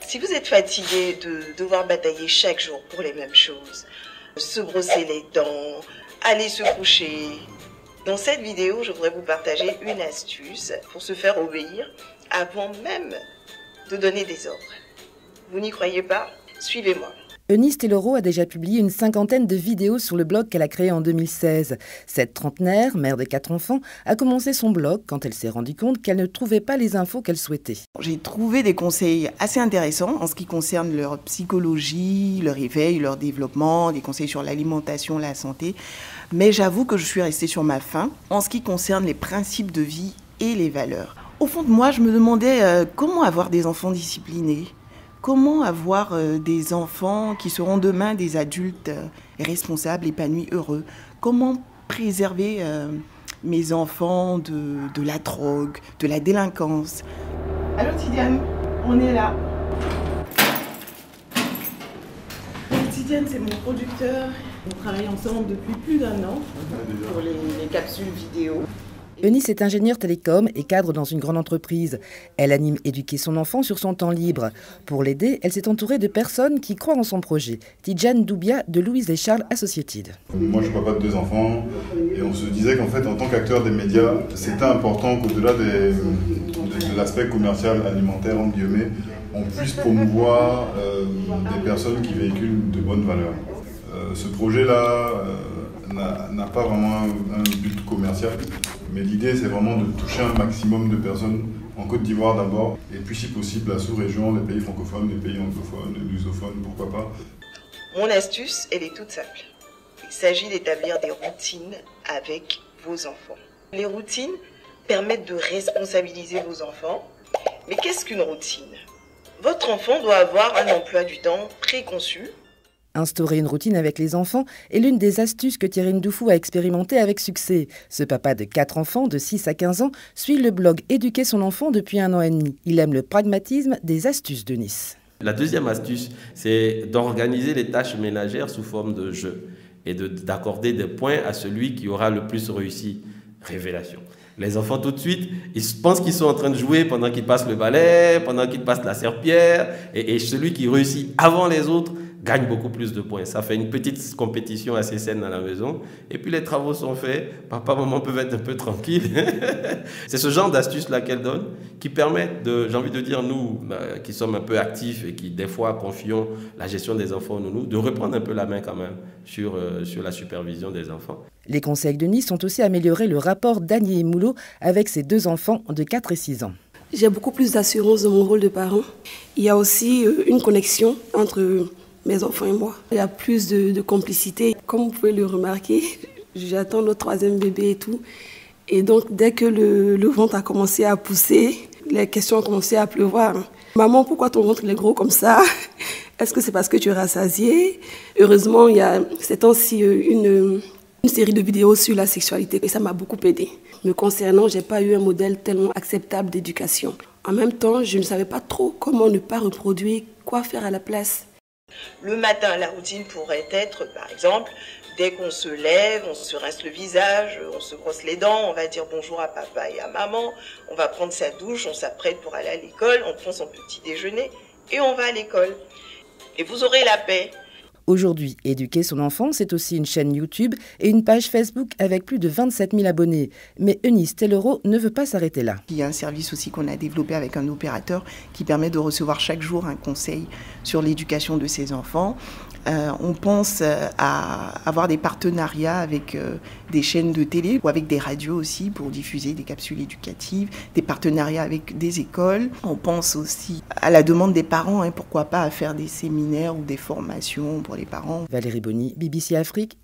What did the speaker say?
Si vous êtes fatigué de devoir batailler chaque jour pour les mêmes choses, se brosser les dents, aller se coucher, dans cette vidéo, je voudrais vous partager une astuce pour se faire obéir avant même de donner des ordres. Vous n'y croyez pas? Suivez-moi. Eunice Tellero a déjà publié une cinquantaine de vidéos sur le blog qu'elle a créé en 2016. Cette trentenaire, mère de 4 enfants, a commencé son blog quand elle s'est rendue compte qu'elle ne trouvait pas les infos qu'elle souhaitait. J'ai trouvé des conseils assez intéressants en ce qui concerne leur psychologie, leur éveil, leur développement, des conseils sur l'alimentation, la santé. Mais j'avoue que je suis restée sur ma faim en ce qui concerne les principes de vie et les valeurs. Au fond de moi, je me demandais comment avoir des enfants disciplinés. Comment avoir des enfants qui seront demain des adultes responsables, épanouis, heureux? Comment préserver mes enfants de la drogue, de la délinquance? Allô Tidiane, on est là. Tidiane, c'est mon producteur. On travaille ensemble depuis plus d'1 an pour les capsules vidéo. Eunice est ingénieure télécom et cadre dans une grande entreprise. Elle anime éduquer son enfant sur son temps libre. Pour l'aider, elle s'est entourée de personnes qui croient en son projet. Tidjane Doubia de Louise et Charles Associated. Moi, je suis papa de 2 enfants et on se disait qu'en fait, en tant qu'acteur des médias, c'était important qu'au-delà de l'aspect commercial, alimentaire, en guillemets, on puisse promouvoir des personnes qui véhiculent de bonnes valeurs. Ce projet-là n'a pas vraiment un but commercial, mais l'idée c'est vraiment de toucher un maximum de personnes en Côte d'Ivoire d'abord, et puis si possible la sous-région, les pays francophones, les pays anglophones, les lusophones, pourquoi pas. Mon astuce, elle est toute simple. Il s'agit d'établir des routines avec vos enfants. Les routines permettent de responsabiliser vos enfants. Mais qu'est-ce qu'une routine? Votre enfant doit avoir un emploi du temps préconçu. Instaurer une routine avec les enfants est l'une des astuces que Thierry Ndoufou a expérimenté avec succès. Ce papa de 4 enfants de 6 à 15 ans suit le blog Éduquer son enfant depuis 1 an et demi. Il aime le pragmatisme des astuces d'Eunice. La deuxième astuce, c'est d'organiser les tâches ménagères sous forme de jeu et d'accorder des points à celui qui aura le plus réussi. Révélation. Les enfants, tout de suite, ils pensent qu'ils sont en train de jouer pendant qu'ils passent le balai, pendant qu'ils passent la serpillière, et celui qui réussit avant les autres gagne beaucoup plus de points. Ça fait une petite compétition assez saine à la maison. Et puis les travaux sont faits, papa, maman peuvent être un peu tranquilles. C'est ce genre d'astuce-là qu'elle donne qui permet, j'ai envie de dire, nous qui sommes un peu actifs et qui des fois confions la gestion des enfants aux nounous, de reprendre un peu la main quand même sur la supervision des enfants. Les conseils de Nice ont aussi amélioré le rapport d'Annie et Moulot avec ses 2 enfants de 4 et 6 ans. J'ai beaucoup plus d'assurance dans mon rôle de parent. Il y a aussi une connexion entre mes enfants et moi. Il y a plus de complicité. Comme vous pouvez le remarquer, j'attends notre 3e bébé et tout. Et donc, dès que le ventre a commencé à pousser, les questions ont commencé à pleuvoir. Maman, pourquoi ton ventre est gros comme ça? Est-ce que c'est parce que tu es rassasiée? Heureusement, il y a ces temps-ci une série de vidéos sur la sexualité et ça m'a beaucoup aidée. Me concernant, je n'ai pas eu un modèle tellement acceptable d'éducation. En même temps, je ne savais pas trop comment ne pas reproduire, quoi faire à la place. Le matin, la routine pourrait être, par exemple, dès qu'on se lève, on se rince le visage, on se brosse les dents, on va dire bonjour à papa et à maman, on va prendre sa douche, on s'apprête pour aller à l'école, on prend son petit déjeuner et on va à l'école. Et vous aurez la paix. Aujourd'hui, éduquer son enfant, c'est aussi une chaîne YouTube et une page Facebook avec plus de 27 000 abonnés. Mais Eunice Tellero ne veut pas s'arrêter là. Il y a un service aussi qu'on a développé avec un opérateur qui permet de recevoir chaque jour un conseil sur l'éducation de ses enfants. On pense à avoir des partenariats avec des chaînes de télé ou avec des radios aussi pour diffuser des capsules éducatives, des partenariats avec des écoles. On pense aussi à la demande des parents, pourquoi pas à faire des séminaires ou des formations pour les parents. Valérie Bonny, BBC Afrique,